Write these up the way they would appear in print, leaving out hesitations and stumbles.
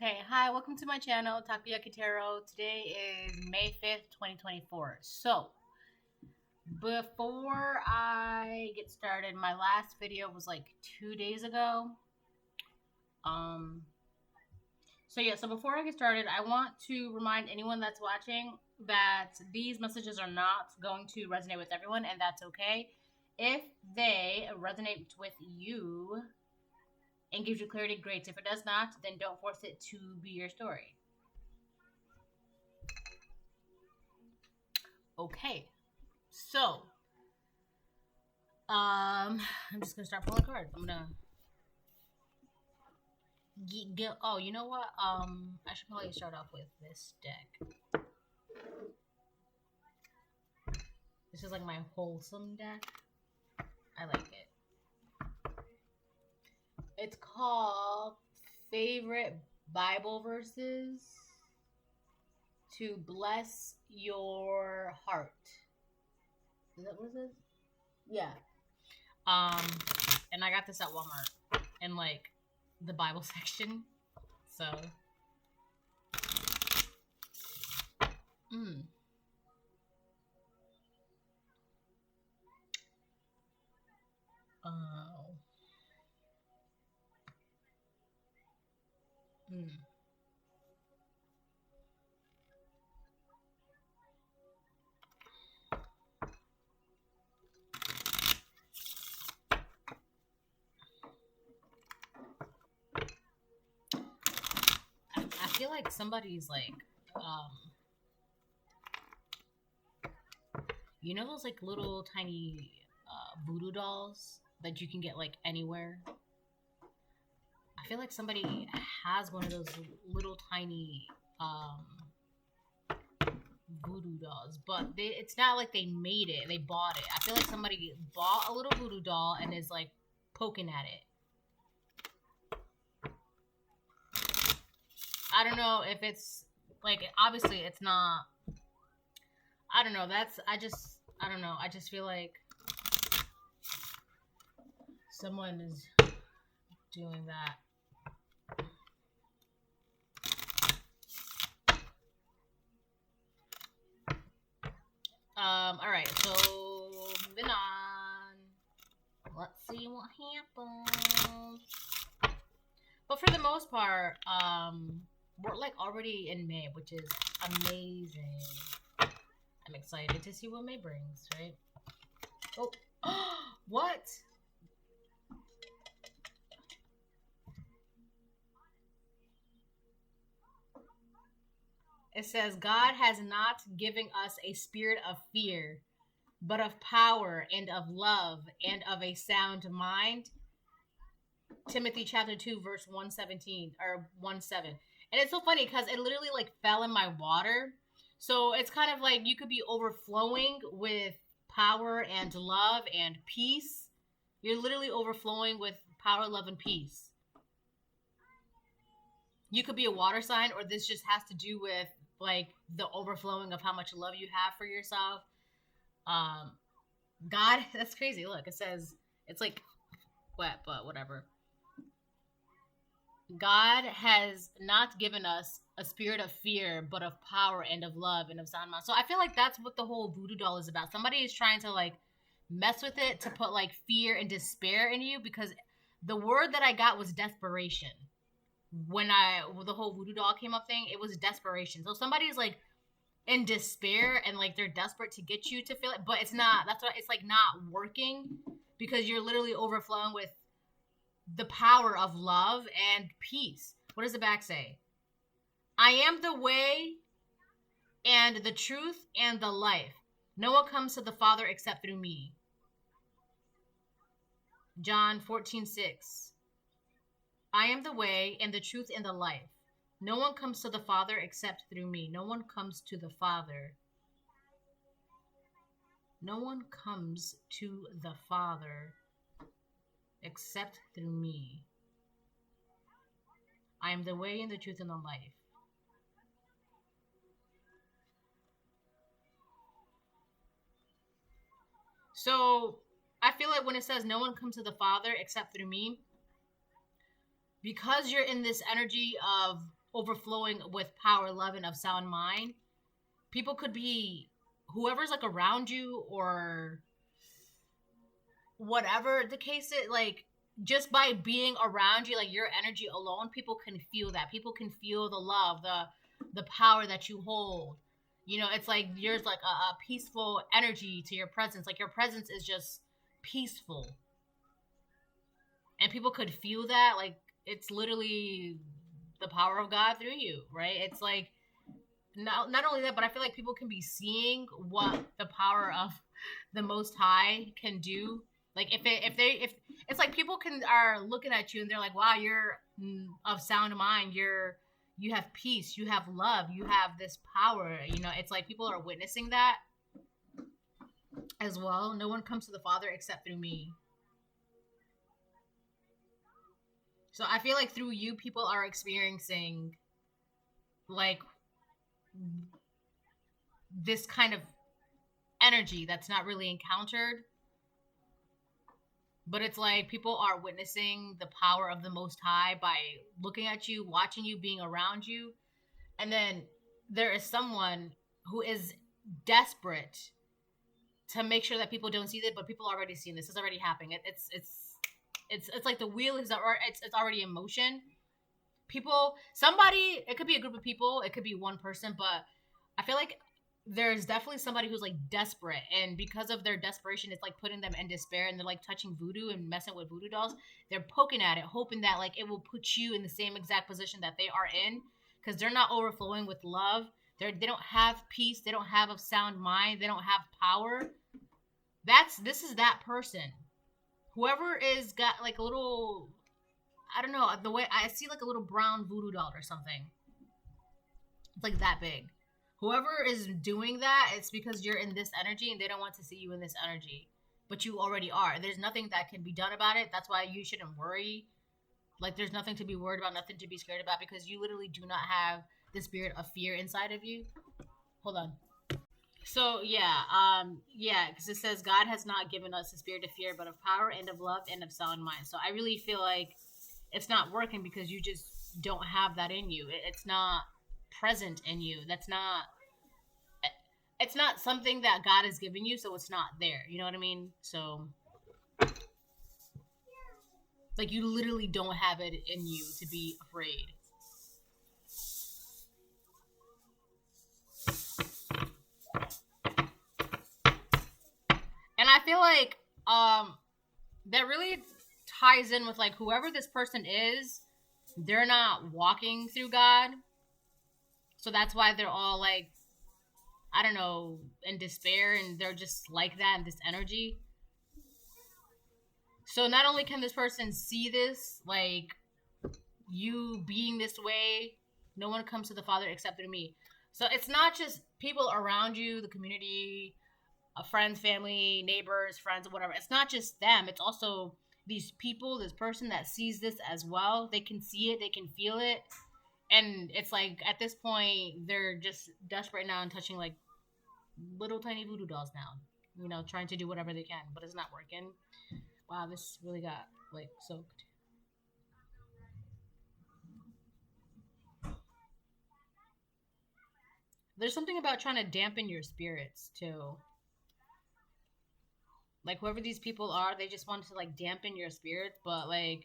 Okay, hi, welcome to my channel, Takoyaki Tarot. Today is May 5th, 2024. So, before I get started, my last video was like 2 days ago. So before I get started, I want to remind anyone that's watching that these messages are not going to resonate with everyone, and that's okay. If they resonate with you and gives you clarity, great. If it does not, then don't force it to be your story. Okay, so I'm just gonna start pulling cards. I'm gonna get. Oh, you know what? I should probably start off with this deck. This is like my wholesome deck. I like it. It's called Favorite Bible Verses to Bless Your Heart. Is that what it says? Yeah. And I got this at Walmart in like the Bible section. So I feel like somebody's like, you know those like little tiny voodoo dolls that you can get like anywhere? I feel like somebody has one of those little tiny voodoo dolls, but it's not like they made it, they bought it. I feel like somebody bought a little voodoo doll and is like poking at it. I don't know if it's like, obviously it's not, I don't know, I don't know, I just feel like someone is doing that. Alright, so moving on. Let's see what happens. But for the most part, we're like already in May, which is amazing. I'm excited to see what May brings, right? Oh, what? It says, God has not given us a spirit of fear, but of power and of love and of a sound mind. Timothy chapter 2, verse 117 or 1:7. And it's so funny because it literally like fell in my water. So it's kind of like you could be overflowing with power and love and peace. You're literally overflowing with power, love, and peace. You could be a water sign, or this just has to do with like the overflowing of how much love you have for yourself. God, that's crazy. Look, it says, it's like wet, but whatever. God has not given us a spirit of fear, but of power and of love and of sound mind. So I feel like that's what the whole voodoo doll is about. Somebody is trying to like mess with it to put like fear and despair in you, because the word that I got was desperation. When the whole voodoo doll came up thing, it was desperation. So somebody's like in despair and like they're desperate to get you to feel it, but it's not. That's why it's like not working, because you're literally overflowing with the power of love and peace. What does the back say? I am the way and the truth and the life. No one comes to the Father except through me. John 14:6. I am the way and the truth and the life. No one comes to the Father except through me. No one comes to the Father. No one comes to the Father except through me. I am the way and the truth and the life. So I feel like when it says no one comes to the Father except through me, because you're in this energy of overflowing with power, love, and of sound mind. People could be whoever's like around you or whatever the case is, like just by being around you, like your energy alone, people can feel that. People can feel the love, the power that you hold. You know, it's like there's like a peaceful energy to your presence. Like your presence is just peaceful. And people could feel that. Like it's literally the power of God through you, right? It's like not only that, but I feel like people can be seeing what the power of the Most High can do. Like if it's like people are looking at you and they're like, wow, you're of sound mind, you have peace, you have love, you have this power. You know, it's like people are witnessing that as well. No one comes to the Father except through me. So I feel like through you, people are experiencing like this kind of energy that's not really encountered. But it's like people are witnessing the power of the Most High by looking at you, watching you, being around you. And then there is someone who is desperate to make sure that people don't see it, but people are already seeing this. It's already happening. It's like the wheel is it's already in motion. Somebody, it could be a group of people, it could be one person, but I feel like there's definitely somebody who's like desperate, and because of their desperation, it's like putting them in despair, and they're like touching voodoo and messing with voodoo dolls. They're poking at it, hoping that like it will put you in the same exact position that they are in, because they're not overflowing with love. They don't have peace. They don't have a sound mind. They don't have power. This is that person. Whoever is got like a little, I don't know, the way I see like a little brown voodoo doll or something. It's like that big. Whoever is doing that, it's because you're in this energy and they don't want to see you in this energy. But you already are. There's nothing that can be done about it. That's why you shouldn't worry. Like there's nothing to be worried about, nothing to be scared about, because you literally do not have the spirit of fear inside of you. Hold on. So because it says God has not given us a spirit of fear, but of power and of love and of sound mind. So I really feel like it's not working because you just don't have that in you. It's not present in you. It's not something that God has given you, so it's not there. You know what I mean? So like you literally don't have it in you to be afraid. And I feel like that really ties in with like whoever this person is, they're not walking through God. So that's why they're all like, I don't know, in despair, and they're just like that in this energy. So not only can this person see this, like you being this way, no one comes to the Father except through me. So it's not just people around you, the community, friends, family, neighbors, friends, whatever. It's not just them. It's also these people, this person that sees this as well. They can see it. They can feel it. And it's like, at this point, they're just desperate now and touching like little tiny voodoo dolls now. You know, trying to do whatever they can, but it's not working. Wow, this really got like soaked. There's something about trying to dampen your spirits too. Like whoever these people are, they just want to like dampen your spirits, but like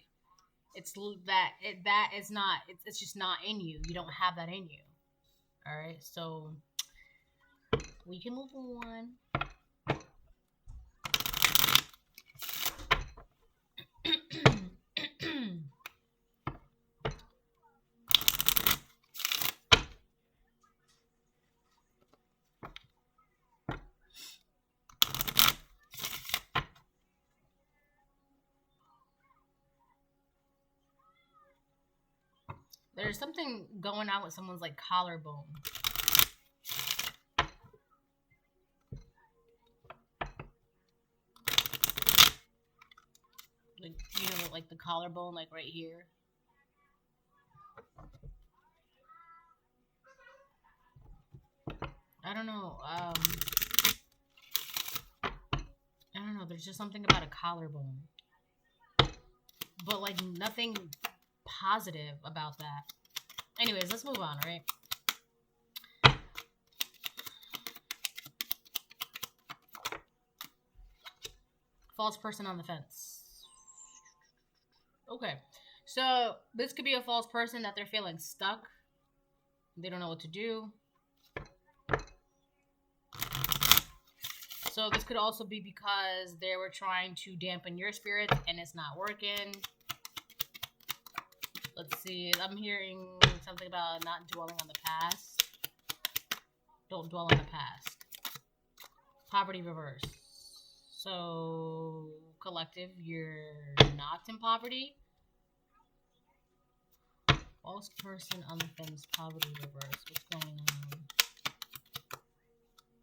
that is not. It's just not in you. You don't have that in you. All right, so we can move on. There's something going on with someone's like collarbone. Like, you know, like the collarbone, like right here. I don't know. I don't know. There's just something about a collarbone, but like nothing positive about that. Anyways, let's move on, right? False person on the fence. Okay. So this could be a false person that they're feeling stuck. They don't know what to do. So this could also be because they were trying to dampen your spirits and it's not working. Let's see. I'm hearing something about not dwelling on the past. Don't dwell on the past. Poverty reverse. So, collective, you're not in poverty. False person on the fence, poverty reverse. What's going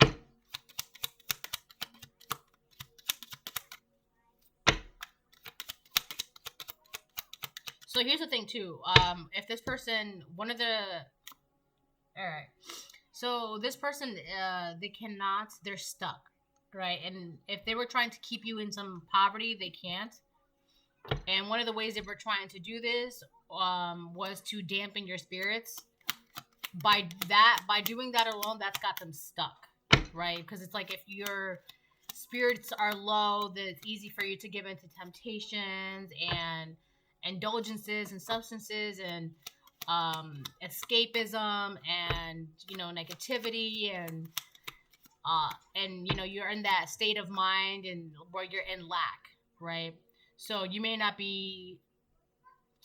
on? So here's the thing too. If this person, alright. So this person, they're stuck. Right, and if they were trying to keep you in some poverty, they can't. And one of the ways they were trying to do this was to dampen your spirits. By doing that alone, that's got them stuck, right? Because it's like if your spirits are low, then it's easy for you to give into temptations and indulgences and substances and escapism and negativity and you're in that state of mind and where you're in lack, right? So you may not be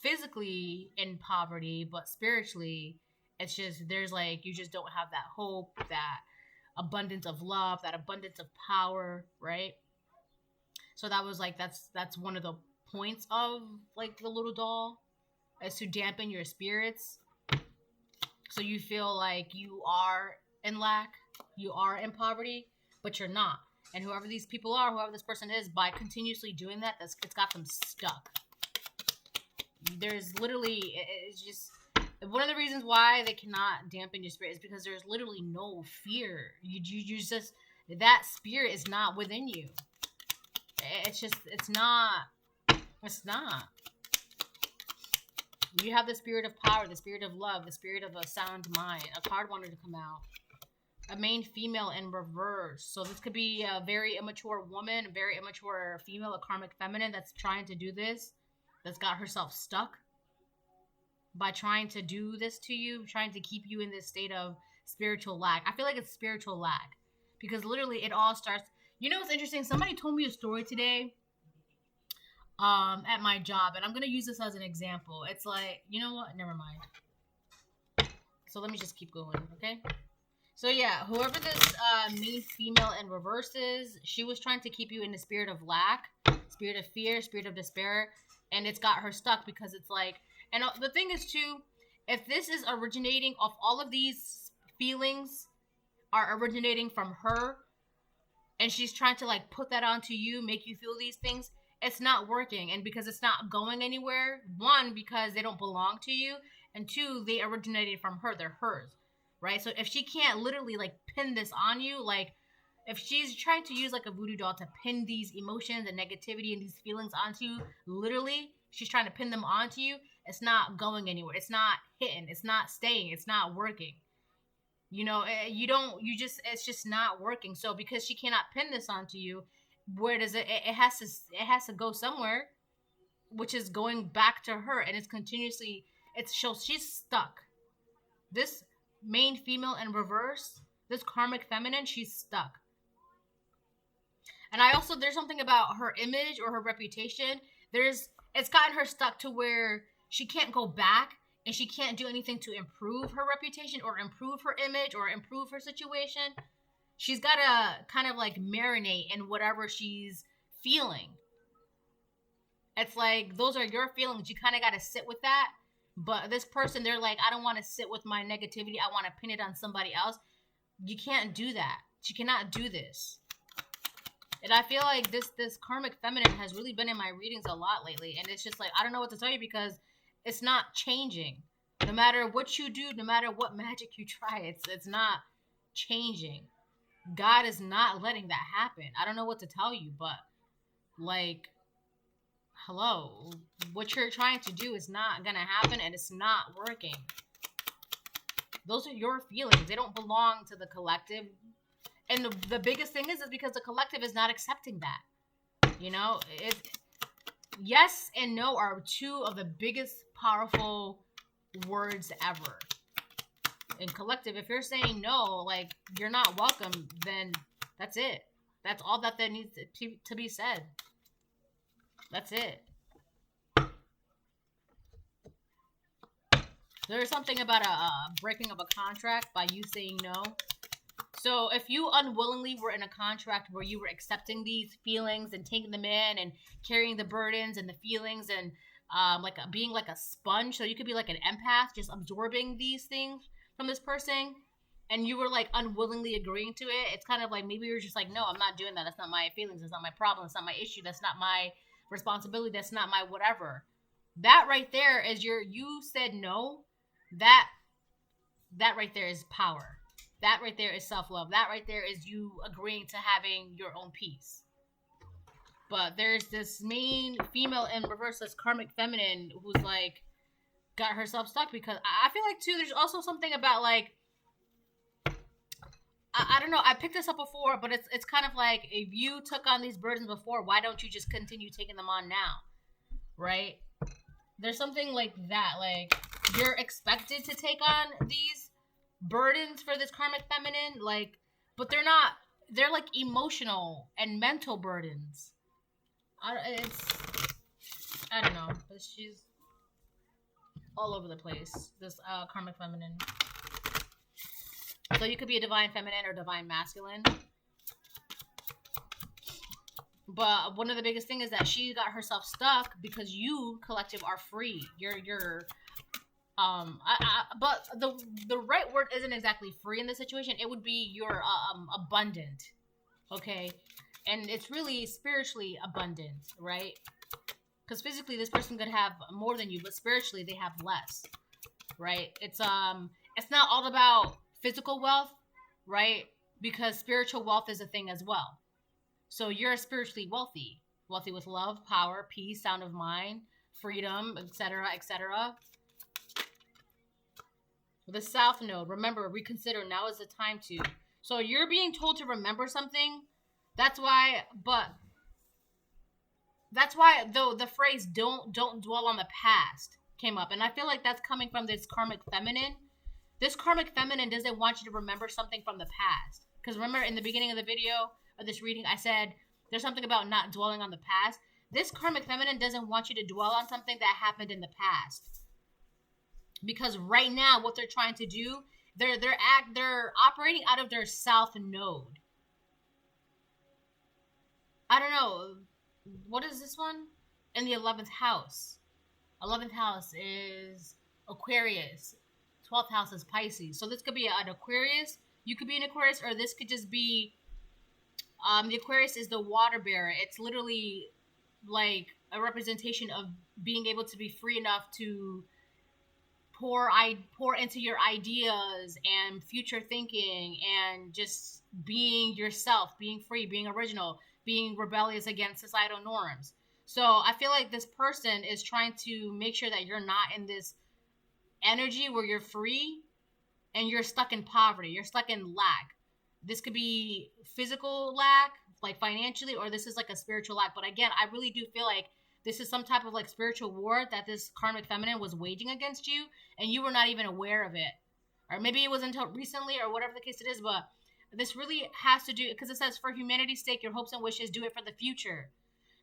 physically in poverty, but spiritually, it's just you just don't have that hope, that abundance of love, that abundance of power, right? So that was that's one of the points of the little doll, is to dampen your spirits, so you feel like you are in lack. You are in poverty, but you're not. And whoever these people are, whoever this person is, by continuously doing that, it's got them stuck. There's literally, it's just, one of the reasons why they cannot dampen your spirit is because there's literally no fear. You just, that spirit is not within you. It's not. You have the spirit of power, the spirit of love, the spirit of a sound mind. A card wanted to come out. A main female in reverse. So this could be a very immature woman, a very immature female, a karmic feminine that's trying to do this, that's got herself stuck by trying to do this to you, trying to keep you in this state of spiritual lack. I feel like it's spiritual lack because literally it all starts. You know what's interesting? Somebody told me a story today at my job, and I'm going to use this as an example. It's like, you know what? Never mind. So let me just keep going, okay? So yeah, whoever this main female in reverse is, she was trying to keep you in the spirit of lack, spirit of fear, spirit of despair, and it's got her stuck because it's like, and the thing is too, if this is originating off all of these feelings are originating from her, and she's trying to put that onto you, make you feel these things, it's not working. And because it's not going anywhere, one, because they don't belong to you, and two, they originated from her, they're hers. Right? So if she can't literally pin this on you, if she's trying to use a voodoo doll to pin these emotions and negativity and these feelings onto you, literally she's trying to pin them onto you, it's not going anywhere. It's not hitting. It's not staying. It's not working. It's just not working. So because she cannot pin this onto you, where does it has to go somewhere, which is going back to her, and it's continuously, she's stuck. This main female in reverse, this karmic feminine, she's stuck. And there's something about her image or her reputation. It's gotten her stuck to where she can't go back and she can't do anything to improve her reputation or improve her image or improve her situation. She's got to kind of marinate in whatever she's feeling. It's those are your feelings. You kind of got to sit with that. But this person, they're I don't want to sit with my negativity. I want to pin it on somebody else. You can't do that. She cannot do this. And I feel like this karmic feminine has really been in my readings a lot lately. And it's just I don't know what to tell you because it's not changing. No matter what you do, no matter what magic you try, it's not changing. God is not letting that happen. I don't know what to tell you, but hello, what you're trying to do is not gonna happen, and it's not working. Those are your feelings. They don't belong to the collective. And the biggest thing is because the collective is not accepting that. You know, yes and no are two of the biggest powerful words ever. In collective, if you're saying no, like you're not welcome, then that's it. That's all that there needs to be said. That's it. There's something about a breaking of a contract by you saying no. So if you unwillingly were in a contract where you were accepting these feelings and taking them in and carrying the burdens and the feelings and being like a sponge, so you could be like an empath, just absorbing these things from this person, and you were like unwillingly agreeing to it, it's kind of like maybe you're just like, no, I'm not doing that. That's not my feelings. That's not my problem. That's not my issue. That's not my responsibility. That's not my whatever. That right there is you said no. That right there is power. That right there is self-love. That right there is you agreeing to having your own peace. But there's this main female in reverse, this karmic feminine, who's like got herself stuck because I feel like too there's also something about like I don't know, I picked this up before, but it's kind of like if you took on these burdens before, why don't you just continue taking them on now? Right? There's something like that, like you're expected to take on these burdens for this karmic feminine, like, but they're not, they're like emotional and mental burdens. I don't know, but she's all over the place, this karmic feminine. So you could be a divine feminine or divine masculine. But one of the biggest things is that she got herself stuck because you, collective, are free. You're but the right word isn't exactly free in this situation. It would be you're abundant, okay? And it's really spiritually abundant, right? Because physically this person could have more than you, but spiritually they have less, right? It's not all about physical wealth, right? Because spiritual wealth is a thing as well. So you're spiritually wealthy with love, power, peace, sound of mind, freedom, etc., etc. The South Node, remember, reconsider, now is the time to. So you're being told to remember something. That's why though the phrase don't dwell on the past came up. And I feel like that's coming from this karmic feminine. This karmic feminine doesn't want you to remember something from the past. Because remember in the beginning of the video of this reading, I said there's something about not dwelling on the past. This karmic feminine doesn't want you to dwell on something that happened in the past. Because right now, what they're trying to do, they're operating out of their South Node. I don't know. What is this one? In the 11th house. 11th house is Aquarius. 12th house is Pisces. So this could be an Aquarius. You could be an Aquarius, or this could just be the Aquarius is the water bearer. It's literally like a representation of being able to be free enough to pour into your ideas and future thinking and just being yourself, being free, being original, being rebellious against societal norms. So I feel like this person is trying to make sure that you're not in this energy where you're free and you're stuck in poverty. You're stuck in lack. This could be physical lack, like financially, or this is like a spiritual lack. But again, I really do feel like this is some type of like spiritual war that this karmic feminine was waging against you, and you were not even aware of it. Or maybe it was until recently, or whatever the case it is, but this really has to do, because it says, for humanity's sake, your hopes and wishes, do it for the future.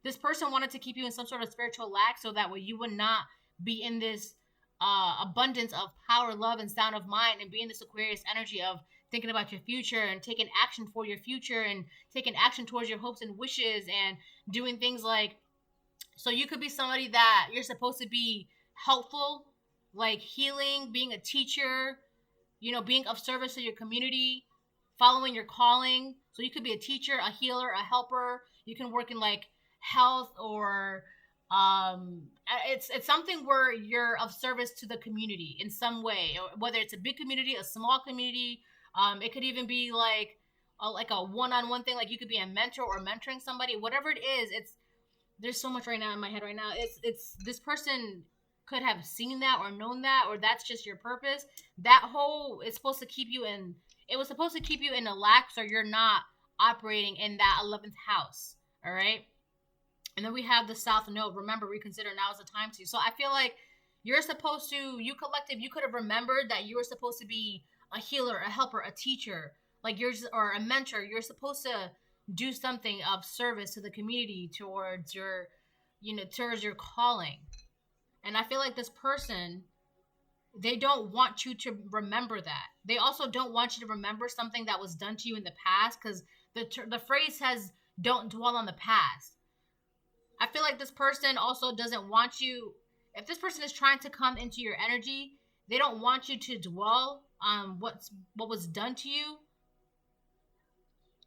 This person wanted to keep you in some sort of spiritual lack so that way you would not be in this abundance of power, love, and sound of mind, and be in this Aquarius energy of thinking about your future and taking action for your future and taking action towards your hopes and wishes and doing things like, so you could be somebody that you're supposed to be helpful, like healing, being a teacher, you know, being of service to your community, following your calling. So you could be a teacher, a healer, a helper. You can work in like health, or it's something where you're of service to the community in some way, whether it's a big community, a small community. It could even be like a one-on-one thing, like you could be a mentor or mentoring somebody, whatever it is. There's so much right now in my head right now. It's this person could have seen that or known that, or that's just your purpose. That whole is supposed to keep you in. It was supposed to keep you in a lack, so you're not operating in that 11th house. All right. And then we have the South Node. Remember, reconsider. Now is the time to. So I feel like you're supposed to. You collective. You could have remembered that you were supposed to be a healer, a helper, a teacher, like yours, or a mentor. You're supposed to do something of service to the community towards your, towards your calling. And I feel like this person, they don't want you to remember that. They also don't want you to remember something that was done to you in the past, because the phrase says, don't dwell on the past. I feel like this person also doesn't want you, if this person is trying to come into your energy, they don't want you to dwell on what was done to you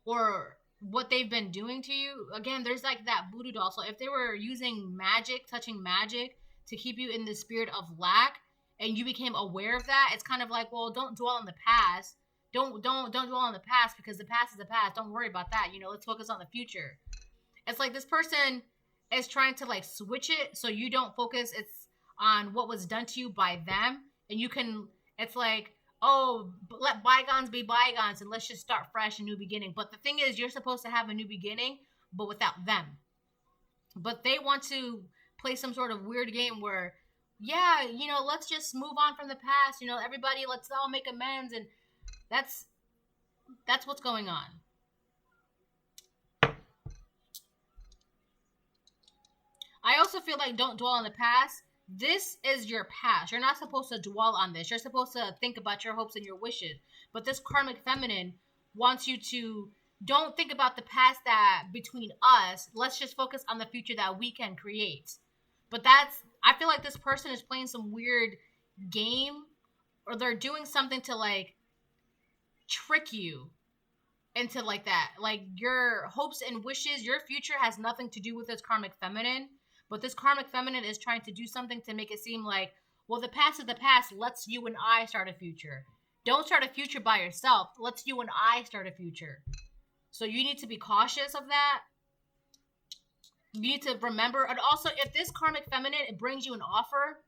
or what they've been doing to you. Again, there's like that voodoo doll. So if they were using magic, touching magic to keep you in the spirit of lack, and you became aware of that, it's kind of like, well, don't dwell on the past. Don't dwell on the past, because the past is the past. Don't worry about that. Let's focus on the future. It's like this person is trying to like switch it so you don't focus it's on what was done to you by them, and you can, it's like, oh, let bygones be bygones and let's just start fresh, a new beginning. But the thing is, you're supposed to have a new beginning, but without them. But they want to play some sort of weird game where, yeah, let's just move on from the past, everybody, let's all make amends. And that's what's going on. I also feel like don't dwell on the past. This is your past. You're not supposed to dwell on this. You're supposed to think about your hopes and your wishes. But this karmic feminine wants you to don't think about the past that between us. Let's just focus on the future that we can create. But I feel like this person is playing some weird game, or they're doing something to like trick you into like that. Like your hopes and wishes, your future has nothing to do with this karmic feminine. But this karmic feminine is trying to do something to make it seem like, well, the past is the past. Let's you and I start a future. Don't start a future by yourself. Let's you and I start a future. So you need to be cautious of that. You need to remember. And also, if this karmic feminine, it brings you an offer,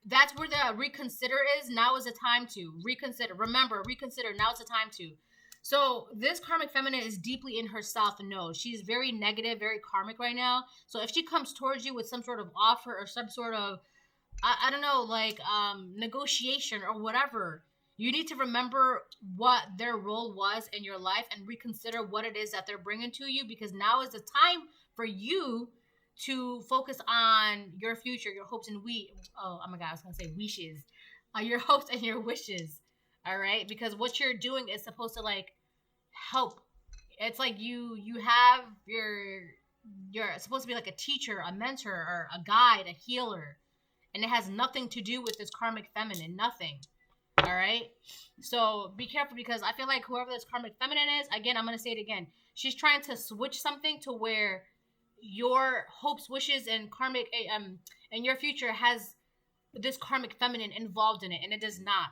that's where the reconsider is. Now is the time to reconsider. Remember, reconsider. Now is the time to. So this karmic feminine is deeply in her South Node. She's very negative, very karmic right now. So if she comes towards you with some sort of offer or some sort of, I don't know, like negotiation or whatever, you need to remember what their role was in your life and reconsider what it is that they're bringing to you, because now is the time for you to focus on your future, your hopes and oh my God, I was going to say wishes. Your hopes and your wishes. All right, because what you're doing is supposed to like help. It's like you have you're supposed to be like a teacher, a mentor, or a guide, a healer, and it has nothing to do with this karmic feminine. Nothing. All right, so be careful, because I feel like whoever this karmic feminine is, again, I'm gonna say it again. She's trying to switch something to where your hopes, wishes, and karmic and your future has this karmic feminine involved in it, and it does not.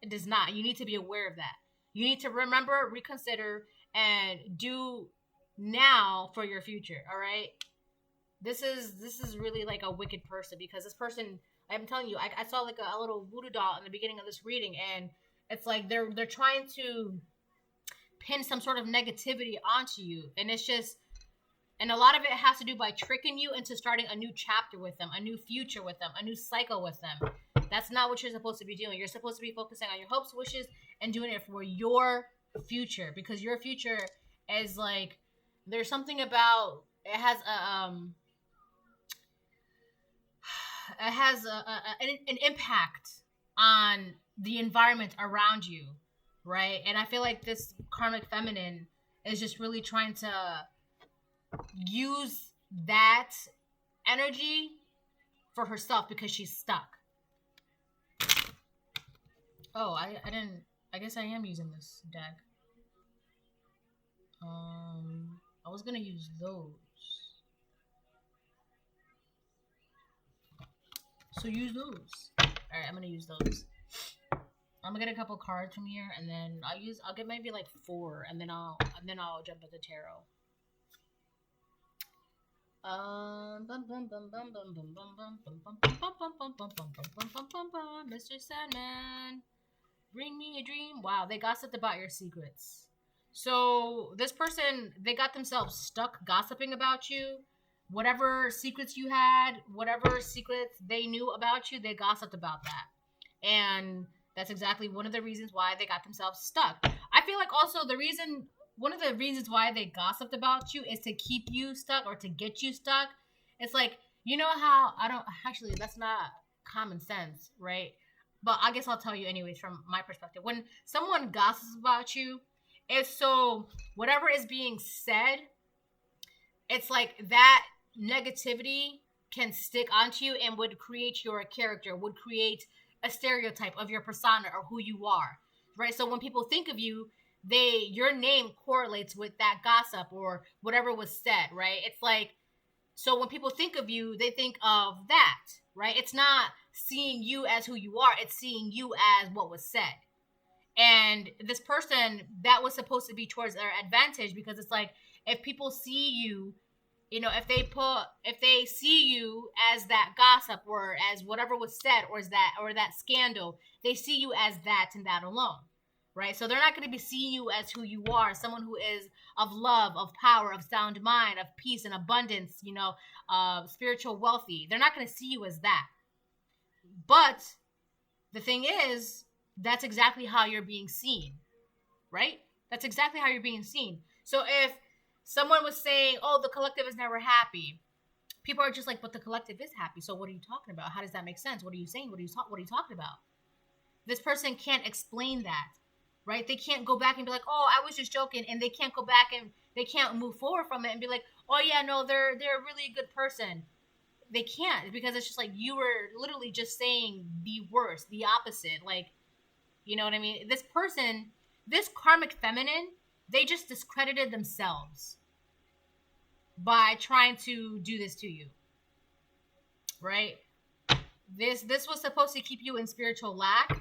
It does not. You need to be aware of that. You need to remember, reconsider, and do now for your future. All right. This is really like a wicked person, because this person, I'm telling you, I saw like a little voodoo doll in the beginning of this reading, and it's like they're trying to pin some sort of negativity onto you, and it's just, and a lot of it has to do by tricking you into starting a new chapter with them, a new future with them, a new cycle with them. That's not what you're supposed to be doing. You're supposed to be focusing on your hopes, wishes, and doing it for your future, because your future is like, there's something about, it has an impact on the environment around you, right? And I feel like this karmic feminine is just really trying to use that energy for herself, because she's stuck. Oh, I guess I am using this deck. I was gonna use those. So use those. Alright, I'm gonna use those. I'm gonna get a couple cards from here, and then I'll get maybe like 4, and then I'll jump at the tarot. Mr. Sandman, bring me a dream. Wow, they gossiped about your secrets. So this person, they got themselves stuck gossiping about you. Whatever secrets you had, whatever secrets they knew about you, they gossiped about that. And that's exactly one of the reasons why they got themselves stuck. I feel like also one of the reasons why they gossiped about you is to keep you stuck or to get you stuck. It's like, you know how, that's not common sense, right? But I guess I'll tell you anyways from my perspective. When someone gossips about you, it's so whatever is being said, it's like that negativity can stick onto you and would create your character, would create a stereotype of your persona or who you are, right? So when people think of you, your name correlates with that gossip or whatever was said, right? It's like, so when people think of you, they think of that, right? It's not seeing you as who you are, it's seeing you as what was said. And this person, that was supposed to be towards their advantage, because it's like, if people see you, if they see you as that gossip or as whatever was said or that scandal, they see you as that and that alone, right? So they're not going to be seeing you as who you are, someone who is of love, of power, of sound mind, of peace and abundance, spiritual wealthy. They're not going to see you as that. But the thing is, that's exactly how you're being seen, right? That's exactly how you're being seen. So if someone was saying, oh, the collective is never happy, people are just like, but the collective is happy. So what are you talking about? How does that make sense? What are you saying? What are you talking about? This person can't explain that, right? They can't go back and be like, oh, I was just joking. And they can't go back and they can't move forward from it and be like, oh yeah, no, they're a really good person. They can't, because it's just like, you were literally just saying the worst, the opposite. Like, you know what I mean? This person, this karmic feminine, they just discredited themselves by trying to do this to you, right? This was supposed to keep you in spiritual lack.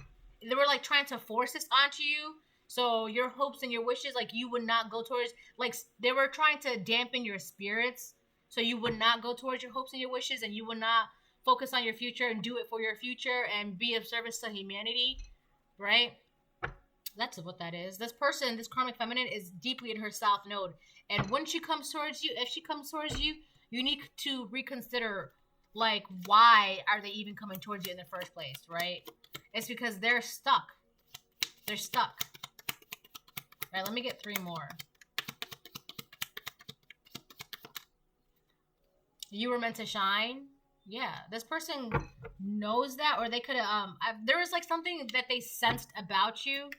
They were like trying to force this onto you, so your hopes and your wishes, like, you would not go towards, like, they were trying to dampen your spirits, so you would not go towards your hopes and your wishes, and you would not focus on your future and do it for your future and be of service to humanity, right? That's what that is. This person, this karmic feminine, is deeply in her south node. And when she comes towards you, if she comes towards you, you need to reconsider, like, why are they even coming towards you in the first place, right? It's because they're stuck. They're stuck. All right, let me get 3 more. You were meant to shine. Yeah, this person knows that, or they could have, there was like something that they sensed about you.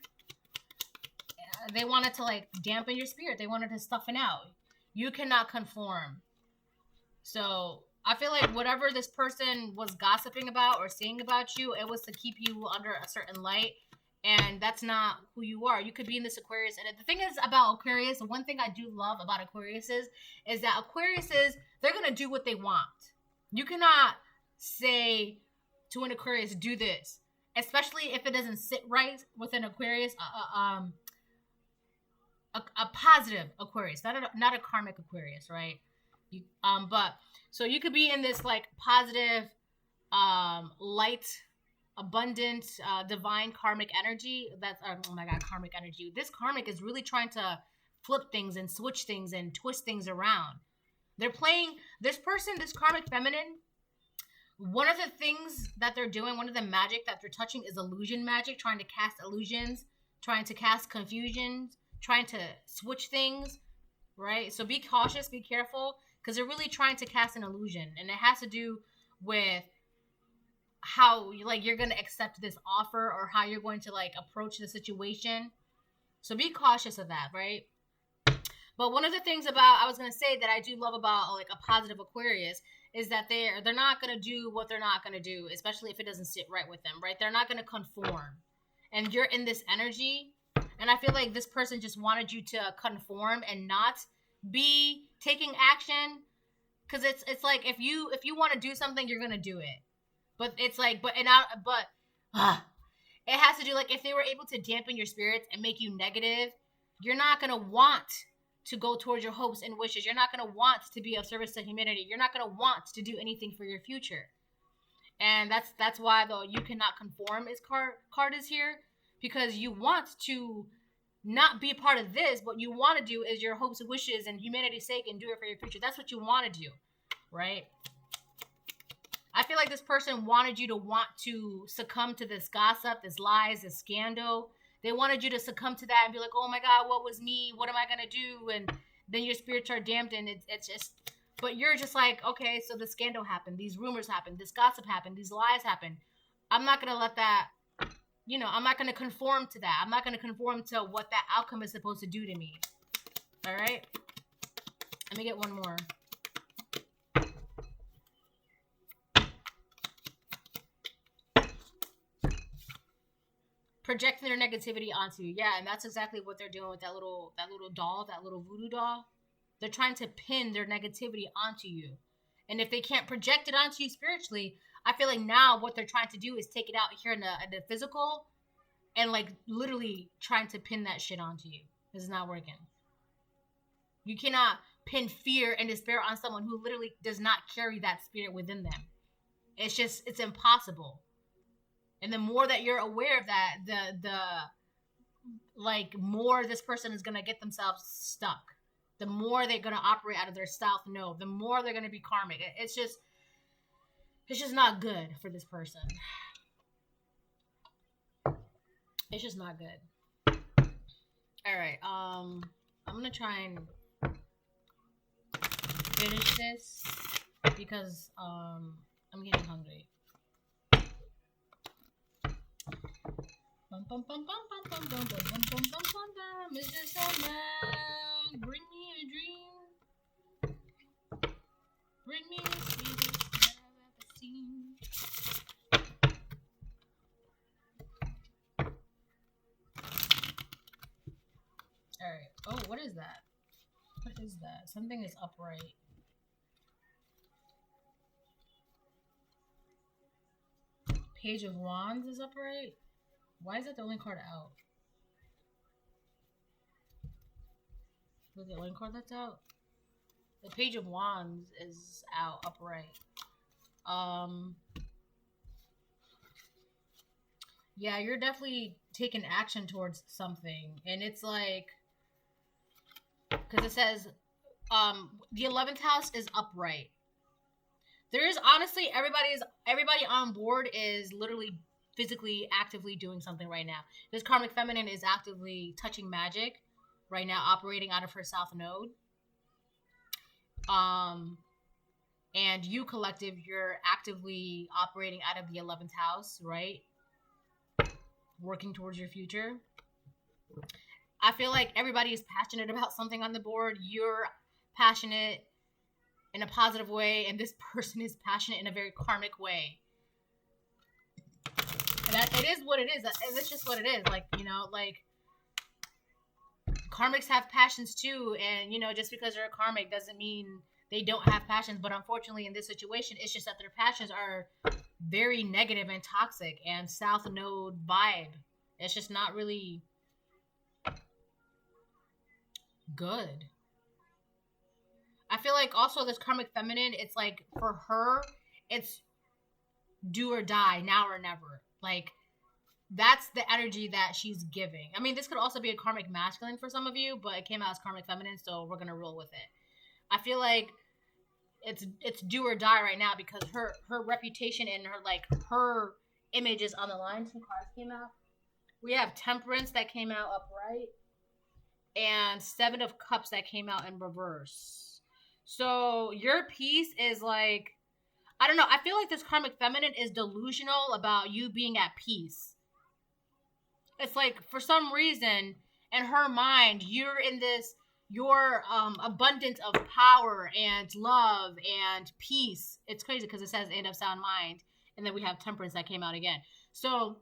They wanted to like dampen your spirit. They wanted to stuffen out. You cannot conform. So I feel like whatever this person was gossiping about or saying about you, it was to keep you under a certain light. And that's not who you are. You could be in this Aquarius. And the thing is about Aquarius, one thing I do love about Aquarius is that Aquarius, they're going to do what they want. You cannot say to an Aquarius, do this. Especially if it doesn't sit right with an Aquarius, a positive Aquarius, not a karmic Aquarius, right? But so you could be in this like positive, light, abundant, divine karmic energy. That's oh my god, karmic energy. This karmic is really trying to flip things and switch things and twist things around. They're playing this person, this karmic feminine. One of the things that they're doing, one of the magic that they're touching is illusion magic, trying to cast illusions, trying to cast confusion, trying to switch things, right? So be cautious, be careful, because they're really trying to cast an illusion, and it has to do with how like you're going to accept this offer or how you're going to like approach the situation. So be cautious of that, right? But one of the things I was going to say that I do love about like a positive Aquarius is that they're not going to do what they're not going to do, especially if it doesn't sit right with them, right? They're not going to conform. And you're in this energy, and I feel like this person just wanted you to conform and not be taking action, because it's like if you want to do something, you're going to do it. But it's like it has to do like if they were able to dampen your spirits and make you negative, you're not going to want to go towards your hopes and wishes. You're not going to want to be of service to humanity. You're not going to want to do anything for your future. And that's why the you cannot conform is card is here, because you want to not be a part of this. What you want to do is your hopes and wishes and humanity's sake and do it for your future. That's what you want to do, right? I feel like this person wanted you to want to succumb to this gossip, this lies, this scandal. They wanted you to succumb to that and be like, oh my God, what was me? What am I going to do? And then your spirits are dampened. And it's just, but you're just like, okay, so the scandal happened. These rumors happened. This gossip happened. These lies happened. I'm not going to let that, I'm not going to conform to that. I'm not going to conform to what that outcome is supposed to do to me. All right. Let me get one more. Projecting their negativity onto you. Yeah, and that's exactly what they're doing with that little doll, that little voodoo doll. They're trying to pin their negativity onto you. And if they can't project it onto you spiritually, I feel like now what they're trying to do is take it out here in the physical and like literally trying to pin that shit onto you. This is not working. You cannot pin fear and despair on someone who literally does not carry that spirit within them. It's impossible. And the more that you're aware of that, the more this person is gonna get themselves stuck. The more they're gonna operate out of their south node, the more they're gonna be karmic. It's just not good for this person. It's just not good. All right, I'm gonna try and finish this because I'm getting hungry. Bum bum bum bum bum bum bum bum bum bum bum bum. Mr. Sandman, bring me a dream. Bring me the sweetest that I've ever seen. Alright. Oh, what is that? What is that? Something is upright. Page of Wands is upright. Why is that the only card out? Was the only card that's out? The Page of Wands is out upright. Yeah, you're definitely taking action towards something. And it's like, because it says, the 11th house is upright. There is honestly, everybody on board is literally physically actively doing something right now. This karmic feminine is actively touching magic right now, operating out of her south node. And you collective, you're actively operating out of the 11th house, right? Working towards your future. I feel like everybody is passionate about something on the board. You're passionate in a positive way, and this person is passionate in a very karmic way. That it is what it is. It's just what it is. Like, karmics have passions too, and just because they're a karmic doesn't mean they don't have passions. But unfortunately, in this situation, it's just that their passions are very negative and toxic and south node vibe. It's just not really good. I feel like also this karmic feminine, it's like for her, it's do or die, now or never. Like, that's the energy that she's giving. I mean, this could also be a karmic masculine for some of you, but it came out as karmic feminine, so we're gonna roll with it. I feel like it's do or die right now because her reputation and her image is on the line. Some cards came out. We have Temperance that came out upright, and Seven of Cups that came out in reverse. So your piece is like, I don't know. I feel like this karmic feminine is delusional about you being at peace. It's like, for some reason, in her mind, you're in this, your abundance of power and love and peace. It's crazy because it says end of sound mind. And then we have Temperance that came out again. So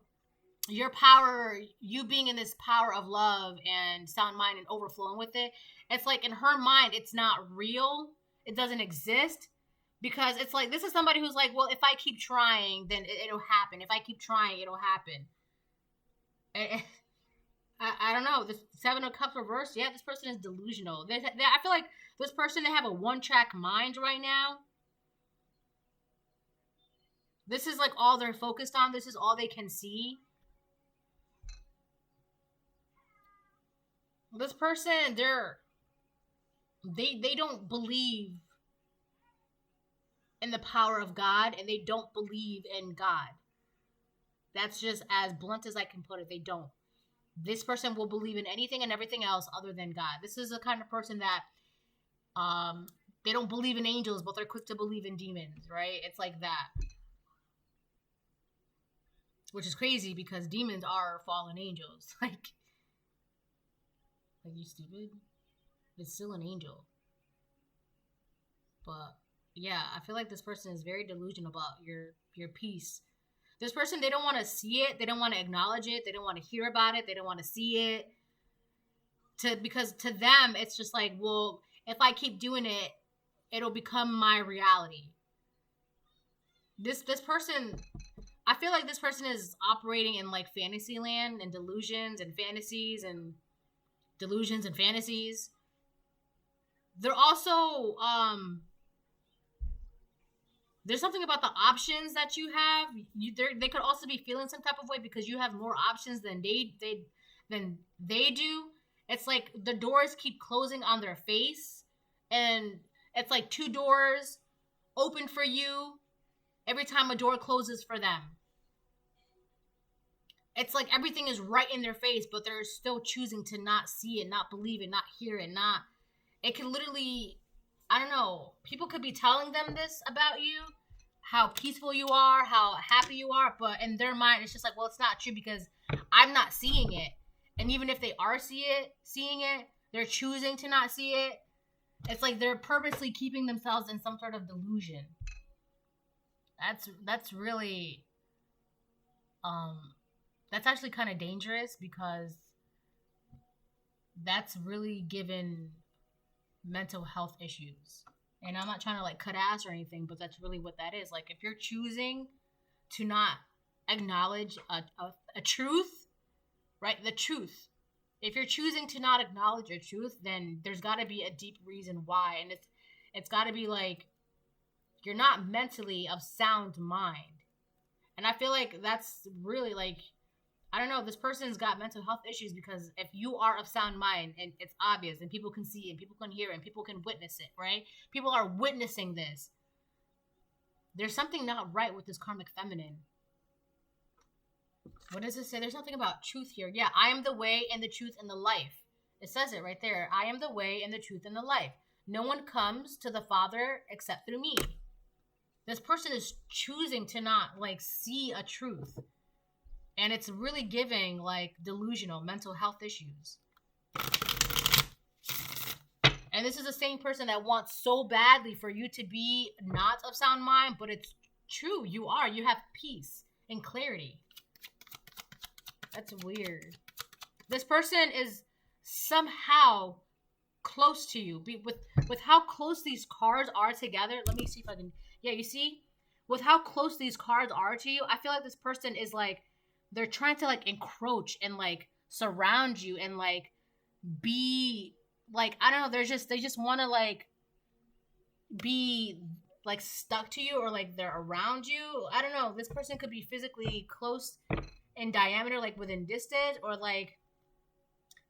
your power, you being in this power of love and sound mind and overflowing with it, it's like in her mind, it's not real. It doesn't exist. Because it's like, this is somebody who's like, well, if I keep trying, then it'll happen. If I keep trying, it'll happen. I don't know. This Seven of Cups reverse, yeah, this person is delusional. I feel like this person, they have a one-track mind right now. This is like all they're focused on. This is all they can see. This person, they don't believe in the power of God, and they don't believe in God. That's just as blunt as I can put it. They don't. This person will believe in anything and everything else other than God. This is the kind of person that they don't believe in angels, but they're quick to believe in demons, right? It's like that. Which is crazy because demons are fallen angels. Like you stupid? It's still an angel. But yeah, I feel like this person is very delusional about your peace. This person, they don't want to see it. They don't want to acknowledge it. They don't want to hear about it. They don't want to see it. Because to them, it's just like, well, if I keep doing it, it'll become my reality. This person, I feel like this person is operating in like fantasy land and delusions and fantasies and delusions and fantasies. They're also, there's something about the options that you have. They could also be feeling some type of way because you have more options than they do. It's like the doors keep closing on their face, and it's like two doors open for you every time a door closes for them. It's like everything is right in their face, but they're still choosing to not see it, not believe it, not hear it, not. It could literally, I don't know, people could be telling them this about you, how peaceful you are, how happy you are, but in their mind, it's just like, well, it's not true because I'm not seeing it. And even if they are seeing it, they're choosing to not see it. It's like they're purposely keeping themselves in some sort of delusion. That's really, that's actually kind of dangerous because that's really given mental health issues. And I'm not trying to like cut ass or anything, but that's really what that is. Like if you're choosing to not acknowledge a truth, right? The truth. If you're choosing to not acknowledge a truth, then there's got to be a deep reason why. And it's got to be like you're not mentally of sound mind. And I feel like that's really like, I don't know, this person's got mental health issues because if you are of sound mind and it's obvious and people can see it and people can hear it and people can witness it, right? People are witnessing this. There's something not right with this karmic feminine. What does it say? There's something about truth here. Yeah, I am the way and the truth and the life. It says it right there. I am the way and the truth and the life. No one comes to the Father except through me. This person is choosing to not like see a truth. And it's really giving like delusional mental health issues. And this is the same person that wants so badly for you to be not of sound mind, but it's true. You are. You have peace and clarity. That's weird. This person is somehow close to you. With how close these cards are together. Let me see if I can. Yeah, you see? With how close these cards are to you, I feel like this person is like, they're trying to like encroach and like surround you and like be like, I don't know, they just want to like be like stuck to you or like they're around you. I don't know. This person could be physically close in diameter, like within distance, or like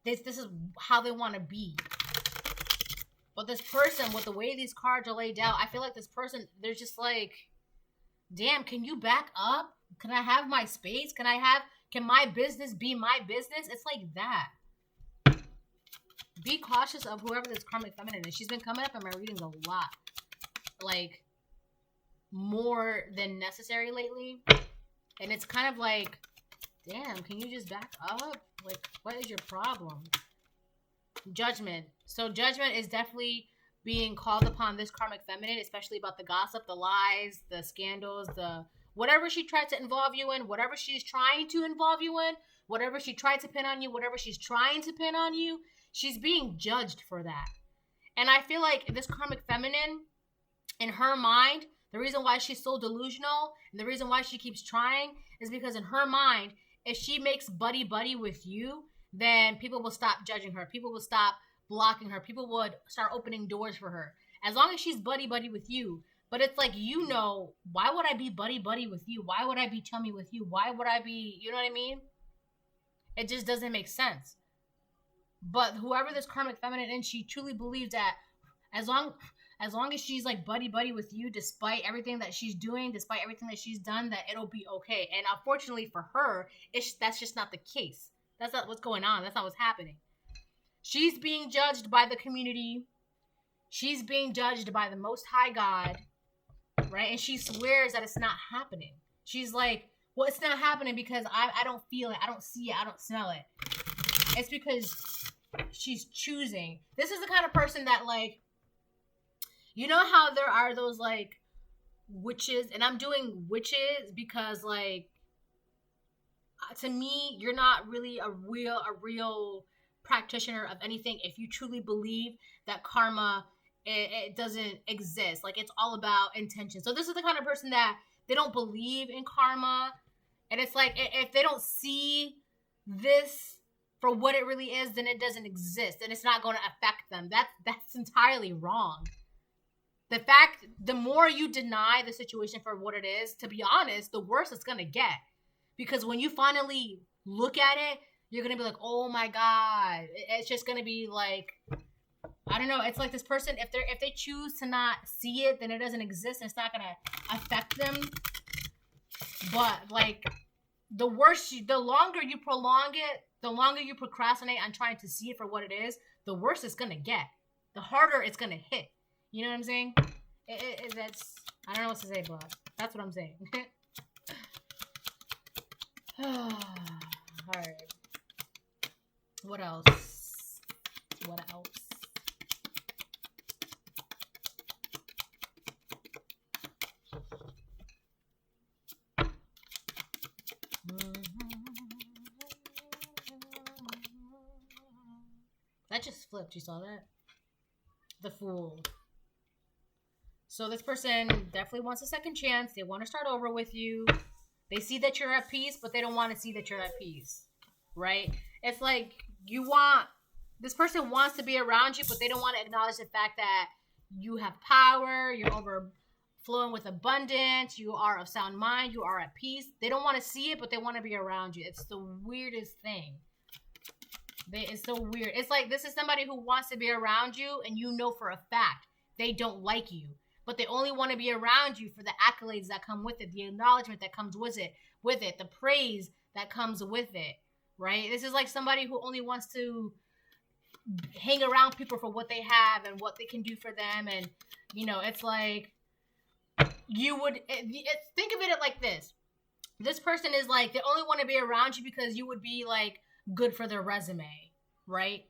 this is how they want to be. But this person, with the way these cards are laid out, I feel like this person, they're just like, damn, can you back up? Can I have my space? Can my business be my business? It's like that. Be cautious of whoever this karmic feminine is. She's been coming up in my readings a lot. Like, more than necessary lately. And it's kind of like, damn, can you just back up? Like, what is your problem? Judgment. So judgment is definitely being called upon this karmic feminine, especially about the gossip, the lies, the scandals, the whatever she tried to involve you in, whatever she's trying to involve you in, whatever she tried to pin on you, whatever she's trying to pin on you, she's being judged for that. And I feel like this karmic feminine, in her mind, the reason why she's so delusional and the reason why she keeps trying is because in her mind, if she makes buddy-buddy with you, then people will stop judging her. People will stop blocking her. People would start opening doors for her. As long as she's buddy-buddy with you, But it's like, why would I be buddy with you? Why would I be chummy with you? Why would I be, you know what I mean? It just doesn't make sense. But whoever this karmic feminine is, she truly believes that as long as she's like buddy with you, despite everything that she's doing, despite everything that she's done, that it'll be okay. And unfortunately for her, that's just not the case. That's not what's going on. That's not what's happening. She's being judged by the community. She's being judged by the Most High God, right? And she swears that it's not happening. She's like, well, it's not happening because I don't feel it. I don't see it. I don't smell it. It's because she's choosing. This is the kind of person that, like, you know how there are those, like, witches, and I'm doing witches because, like, to me, you're not really a real practitioner of anything if you truly believe that karma, it doesn't exist. Like, it's all about intention. So this is the kind of person that they don't believe in karma, and it's like, if they don't see this for what it really is, then it doesn't exist, and it's not going to affect them. That's entirely wrong. The more you deny the situation for what it is, to be honest, the worse it's going to get. Because when you finally look at it, you're going to be like, oh my God. It's just going to be like, I don't know. It's like this person, if they choose to not see it, then it doesn't exist and it's not going to affect them. But like, the longer you prolong it, the longer you procrastinate on trying to see it for what it is, the worse it's going to get. The harder it's going to hit. You know what I'm saying? I don't know what to say, but that's what I'm saying. All right. What else? That just flipped. You saw that? The Fool. So this person definitely wants a second chance. They want to start over with you. They see that you're at peace, but they don't want to see that you're at peace, right? It's like this person wants to be around you, but they don't want to acknowledge the fact that you have power, you're overflowing with abundance, you are of sound mind, you are at peace. They don't want to see it, but they want to be around you. It's the weirdest thing. It's so weird. It's like, this is somebody who wants to be around you, and you know for a fact they don't like you. But they only want to be around you for the accolades that come with it, the acknowledgement that comes with it, the praise that comes with it, right? This is like somebody who only wants to hang around people for what they have and what they can do for them. And, it's like, think of it like this. This person is like, they only want to be around you because you would be like good for their resume, right?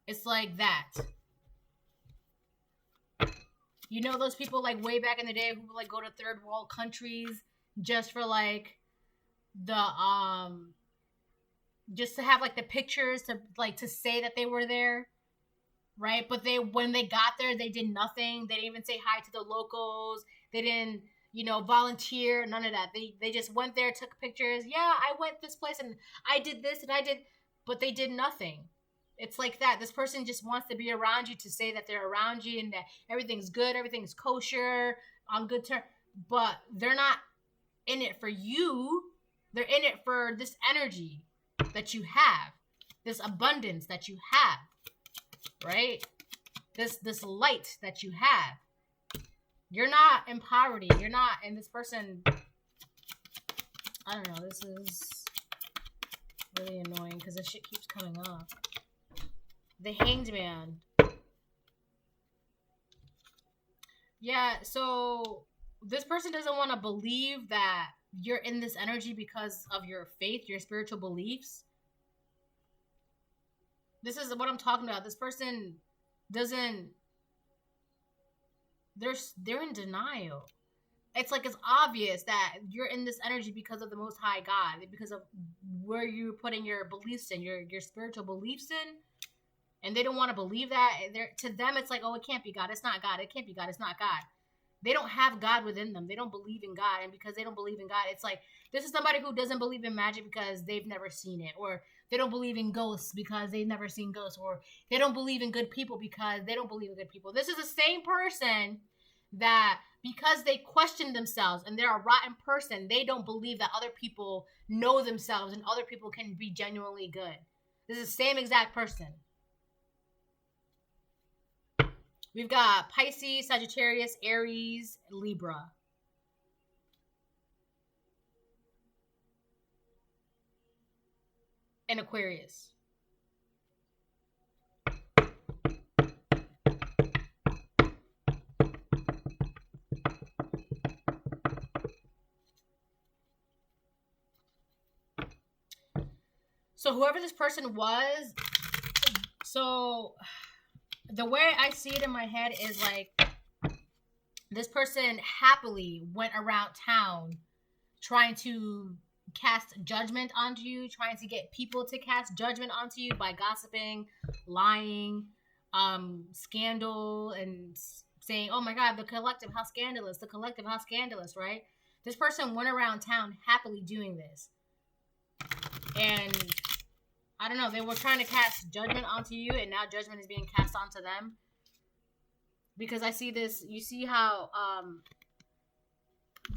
It's like that. You know those people like way back in the day who would like go to third world countries just for like just to have like the pictures to say that they were there, right? But when they got there, they did nothing. They didn't even say hi to the locals. They didn't, volunteer, none of that. They just went there, took pictures. Yeah, I went this place and I did this and I did, but they did nothing. It's like that. This person just wants to be around you to say that they're around you and that everything's good, everything's kosher, on good terms. But they're not in it for you. They're in it for this energy that you have, this abundance that you have, right? This light that you have. You're not in poverty. You're not. And this person, I don't know. This is really annoying because this shit keeps coming up. The Hanged Man. Yeah, so this person doesn't want to believe that you're in this energy because of your faith, your spiritual beliefs. This is what I'm talking about. This person doesn't... They're in denial. It's like, it's obvious that you're in this energy because of the Most High God, because of where you're putting your beliefs in, your spiritual beliefs in. And they don't want to believe that. To them, it's like, oh, it can't be God. It's not God. It can't be God. It's not God. They don't have God within them. They don't believe in God. And because they don't believe in God, it's like, this is somebody who doesn't believe in magic because they've never seen it. Or they don't believe in ghosts because they've never seen ghosts. Or they don't believe in good people because they don't believe in good people. This is the same person that because they question themselves and they're a rotten person, they don't believe that other people know themselves and other people can be genuinely good. This is the same exact person. We've got Pisces, Sagittarius, Aries, Libra. And Aquarius. So whoever this person was, so the way I see it in my head is like this person happily went around town trying to cast judgment onto you, trying to get people to cast judgment onto you by gossiping, lying, scandal, and saying, oh my God, the collective, how scandalous, the collective, how scandalous, right? This person went around town happily doing this. And I don't know, they were trying to cast judgment onto you, and now judgment is being cast onto them. Because I see this, you see how,